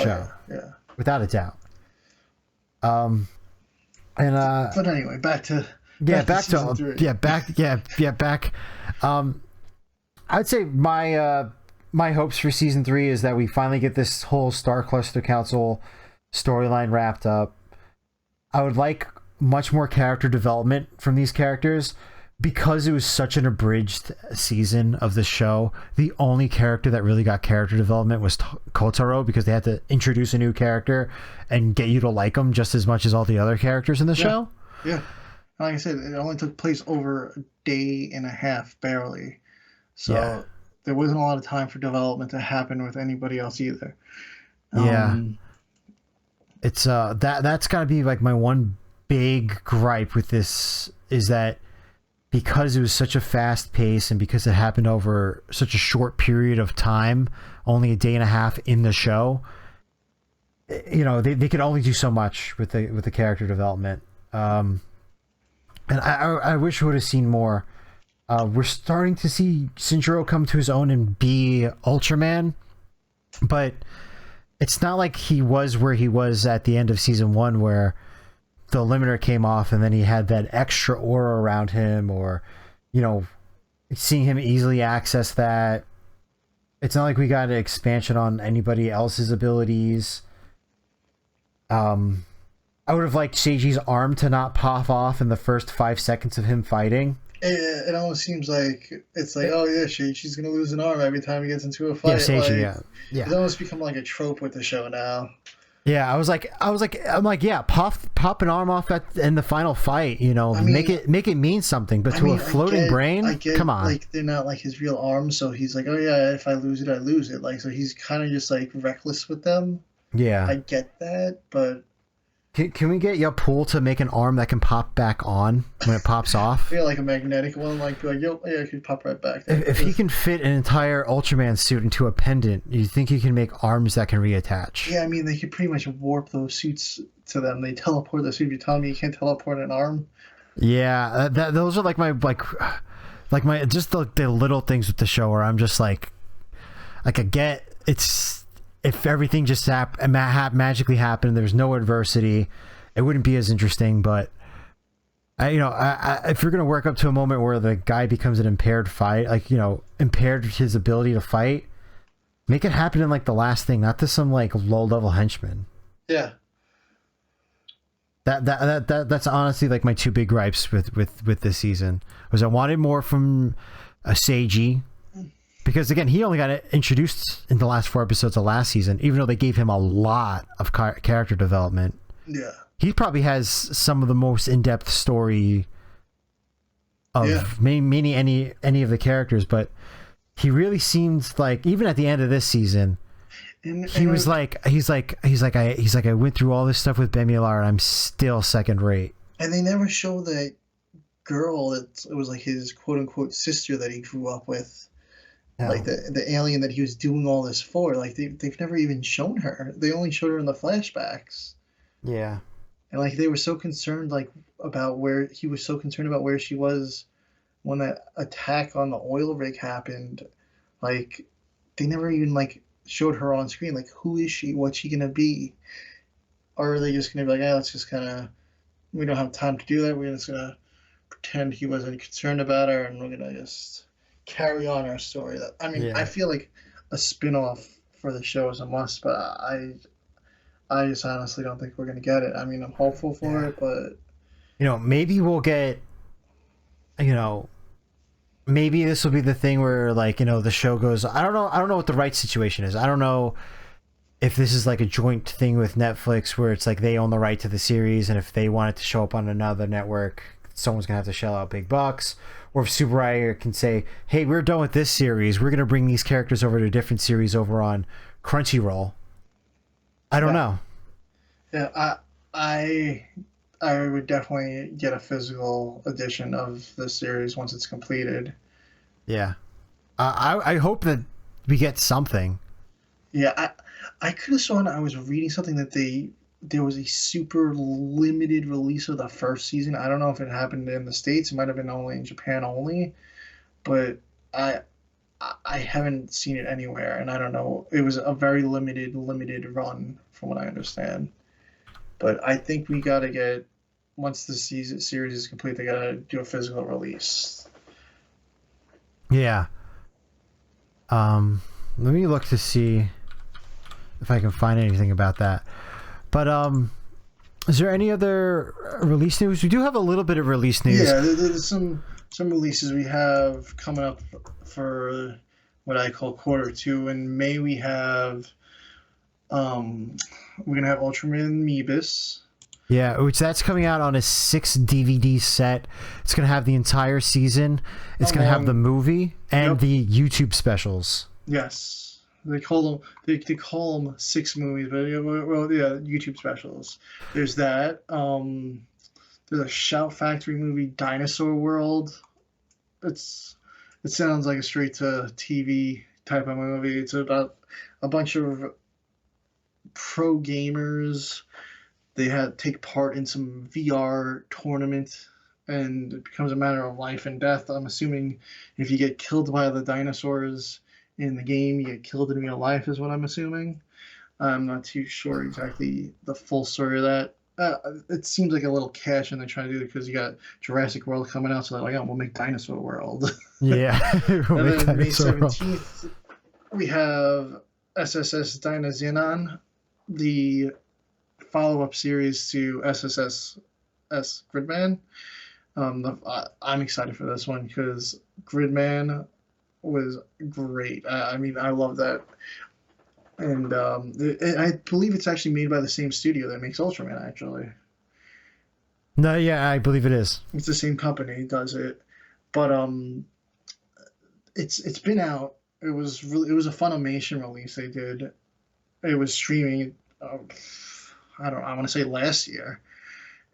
show. Yeah. Without a doubt. Um, and But anyway, yeah, back to back season to three. yeah, back. Um, I'd say my hopes for season 3 is that we finally get this whole Star Cluster Council storyline wrapped up. I would like much more character development from these characters because it was such an abridged season of the show. The only character that really got character development was Kotaro, because they had to introduce a new character and get you to like him just as much as all the other characters in the show. Yeah. Like I said, it only took place over a day and a half, barely. So there wasn't a lot of time for development to happen with anybody else either. Yeah. It's that's got to be like my one big gripe with this, is that because it was such a fast pace and because it happened over such a short period of time, only a day and a half in the show, they could only do so much with the character development. And I wish we would have seen more. We're starting to see Shinjiro come to his own and be Ultraman, but it's not like he was where he was at the end of season 1, where the limiter came off and then he had that extra aura around him, or seeing him easily access that. It's not like we got an expansion on anybody else's abilities. I would have liked Seiji's arm to not pop off in the first 5 seconds of him fighting. It almost seems like it's like, oh yeah, she's gonna lose an arm every time he gets into a fight. Yeah, Seiji, yeah. It's almost become like a trope with the show now. Yeah, I'm like, yeah, pop an arm off in the final fight. Make it mean something. But to a floating brain, come on. Like, they're not like his real arms, so he's like, oh yeah, if I lose it, I lose it. Like, so he's kind of just like reckless with them. Yeah, I get that, but can we get Yapul to make an arm that can pop back on when it pops off? Yeah, like a magnetic one, like yo, yeah, it could pop right back. If he can fit an entire Ultraman suit into a pendant, you think he can make arms that can reattach? Yeah, I mean, they could pretty much warp those suits to them. They teleport the suit. You're telling me you can't teleport an arm? Yeah, those are like my just the little things with the show where I'm just like I get it's. If everything just magically happened, there's no adversity, it wouldn't be as interesting. But if you're gonna work up to a moment where the guy becomes an impaired fight, impaired his ability to fight, make it happen in like the last thing, not to some like low level henchman. Yeah. That's honestly like my two big gripes with this season, was I wanted more from a Seiji. Because, again, he only got introduced in the last 4 episodes of last season, even though they gave him a lot of character development. Yeah. He probably has some of the most in-depth story of any of the characters, but he really seems like, even at the end of this season, I went through all this stuff with Bemilar and I'm still second rate. And they never show that girl it was like his quote-unquote sister that he grew up with. Yeah. Like the alien that he was doing all this for, like they've never even shown her. They only showed her in the flashbacks. Yeah. And like they were so concerned about where she was when that attack on the oil rig happened. Like they never even like showed her on screen. Like, who is she? What's she gonna be? Or are they just gonna be like, let's just we don't have time to do that. We're just gonna pretend he wasn't concerned about her, and we're gonna just carry on our story. I feel like a spin-off for the show is a must, but I just honestly don't think we're gonna get it. I mean, I'm hopeful for it, but maybe we'll get maybe this will be the thing where the show goes, I don't know what the right situation is. I don't know if this is like a joint thing with Netflix where it's like they own the right to the series, and if they want it to show up on another network, someone's gonna have to shell out big bucks. Or if Super Rider can say, hey, we're done with this series, we're going to bring these characters over to a different series over on Crunchyroll. I don't know. Yeah, I would definitely get a physical edition of the series once it's completed. Yeah. I hope that we get something. Yeah, I could have sworn I was reading something that there was a super limited release of the first season. I don't know if it happened in the States. It might have been only in Japan only, but I haven't seen it anywhere, and I don't know. It was a very limited run, from what I understand. But I think we gotta get, once the series is complete, they gotta do a physical release. Yeah. Let me look to see if I can find anything about that. But is there any other release news? We do have a little bit of release news. Yeah, there's some releases we have coming up for what I call quarter two. In May we have we're gonna have Ultraman Meebus. Yeah, which that's coming out on a 6 DVD set. It's gonna have the entire season. It's gonna have the movie and the YouTube specials. Yes, they call them 6 movies, but YouTube specials. There's that. There's a Shout Factory movie, Dinosaur World. It sounds like a straight to TV type of movie. It's about a bunch of pro gamers. They take part in some VR tournament, and it becomes a matter of life and death. I'm assuming if you get killed by the dinosaurs in the game, you get killed in real life, is what I'm assuming. I'm not too sure exactly the full story of that. It seems like a little cash, and they're trying to do it because you got Jurassic World coming out, so they're like, oh, we'll make Dinosaur World. Yeah. And then May 17th, we have SSS Dynazenon, the follow-up series to SSS Gridman. I'm excited for this one because Gridman was great. I mean, I love that. And I believe it's actually made by the same studio that makes Ultraman, actually. No, yeah, I believe it is. It's the same company does it. But it's been out. It was a Funimation release they did. It was streaming I want to say last year.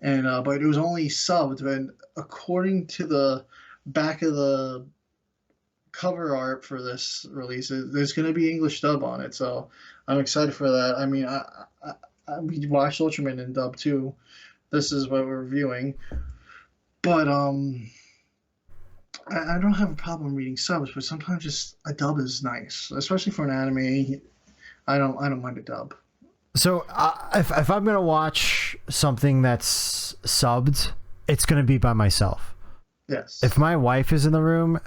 And but it was only subbed, and according to the back of the cover art for this release, there's going to be English dub on it, so I'm excited for that. I mean, we watched Ultraman in dub too. This is what we're reviewing, but I don't have a problem reading subs, but sometimes just a dub is nice, especially for an anime. I don't mind a dub. So if I'm gonna watch something that's subbed, it's gonna be by myself. Yes. If my wife is in the room,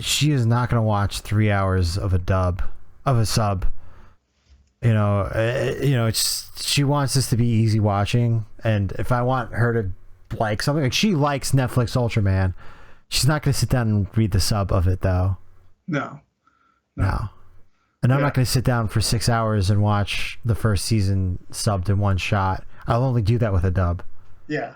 she is not gonna watch 3 hours of a sub. She wants this to be easy watching, and if I want her to like something, like she likes Netflix Ultraman, she's not gonna sit down and read the sub of it though. No. And I'm not going to sit down for 6 hours and watch the first season subbed in one shot. I'll only do that with a dub. Yeah.